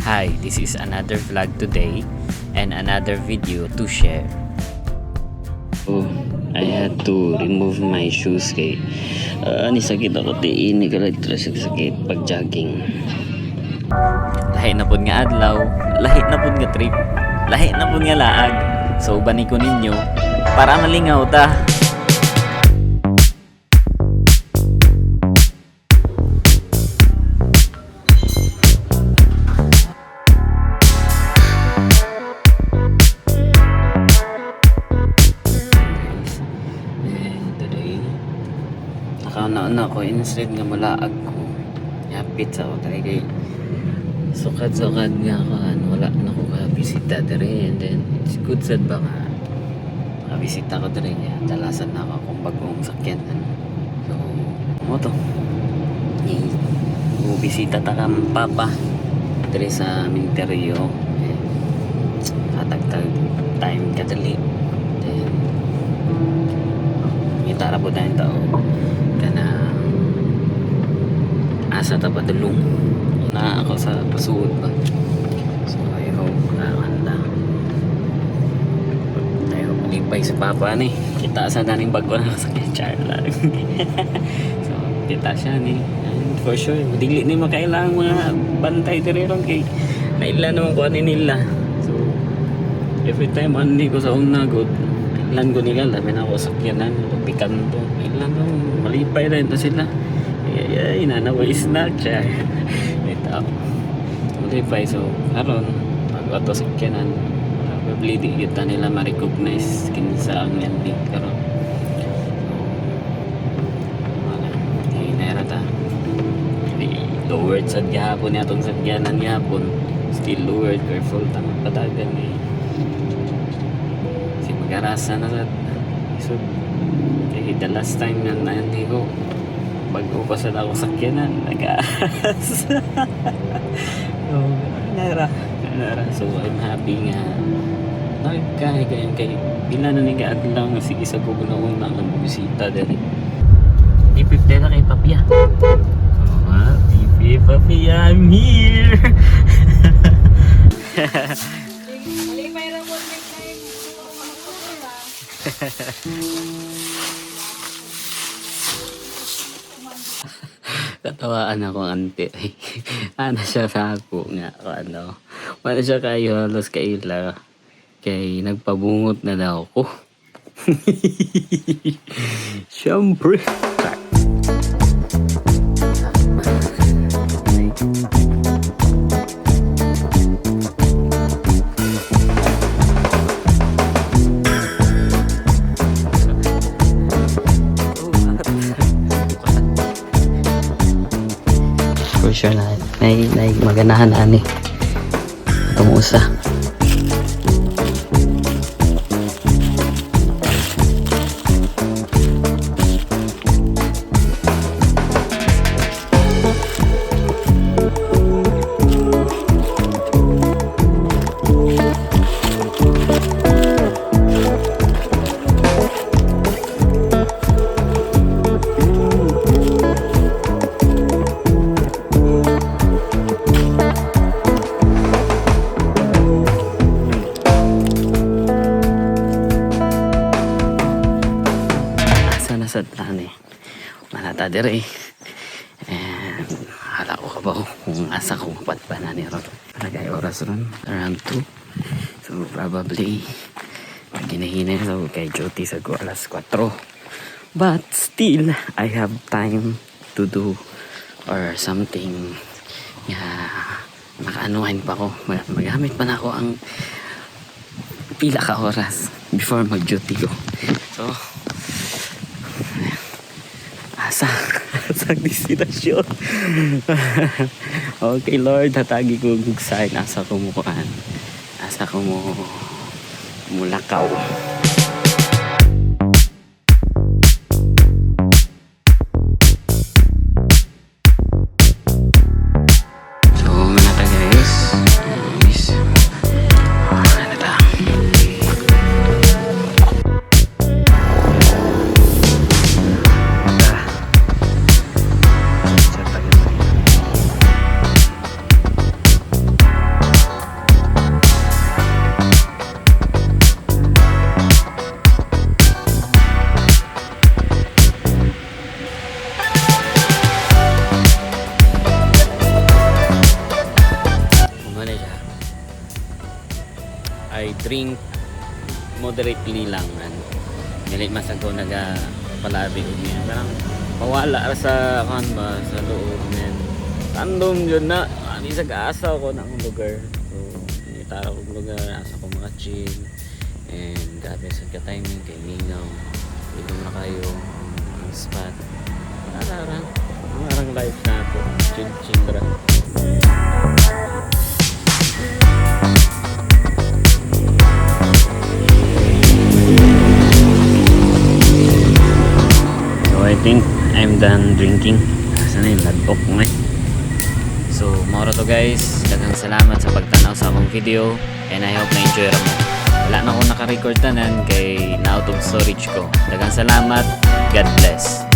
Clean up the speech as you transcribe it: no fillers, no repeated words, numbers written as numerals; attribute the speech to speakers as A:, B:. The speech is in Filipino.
A: Hi, this is another vlog today and another video to share. Oh, I had to remove my shoes kay nisakit ako ini kalag sakit pag jogging. Lahi na pud nga adlaw, lahi na pud nga trip, lahi na pud nga laag. So bani ko ninyo para malingaw ta. Nakauna ko instead nga malaag ko yapit sa ako tayo kay sukad-sukad nga ako wala na ko kabisita dere, and then it's good sad ba nga makabisita ko dere nga dalasan na ako kung bagong sakyan so mo to bisita ta kang papa dere sa Minterio atag-tag time kadali then itara po tayong tao asa ta padulong na ako sa pasuod pa, so I hope nakakanda I hope malipay sa papa ni kita sa daning bago na sakit charla so kita siya ni and for sure dili ni makailang mga bantay direrong kay naila naman ko nila, so every time andi ko sa unagot ilan ko nila lamin ako sakyanan pikanto ilan malipay rin to sila. Ay, nanawa snack siya. Ito. Modify. So, karon pag auto sakyanan, probably di kita nila ma-recognize kinsa ang yan karon. Wala. Hinera ta. Lowered sa gihapon atong sakyanan gihapon. Still lowered. Careful ta. Patagan eh. Kasi mag-arasa na sa so, kaya the last time na nanti ko bago pa sa ako sakyanan nag-aas so I'm happy nga nagkahigayang kay pila na nigaad lang sige sa gubo na kung nakabisita dali ipipte na kay Papia Papia I'm here
B: malipay lang po next time
A: katawaan ako ante ano siya sa ako nga ano wala siya kayo halos kaila kay nagpabungot na daw ako syempre sure na maganahan na ani itong usa sa tani manata dire and hala ko kabaw kung asa ko patpanan ni ron nagay oras ron around 2 so probably ginahinay so kay duty sa ko alas 4 but still I have time to do or something makaanuhin pa ko magamit pa na ako ang pila ka oras before mag duty ko so sa destinasyon okay Lord hatagi ko sign asa ko mo kuan asa ko mo mulakaw so manata guys drink moderately lang man. Dili masag ko naga palabi og niya. Parang mawala ra sa kan ba sa loob men. Random yun na ani sa asa ko na akong lugar. So itara ko lugar asa ko mga chill and grabe sa ka timing kay mingaw. Ilong na kayo ang spot. Parang life na to. Chill ra. So I think I'm done drinking. Sana yung ladbok mo eh. So maura to guys. Daghang salamat sa pagtanaw sa akong video and I hope na-enjoy ra mo. Wala na akong naka-record tanan kay na-out of storage ko. Daghang salamat. God bless.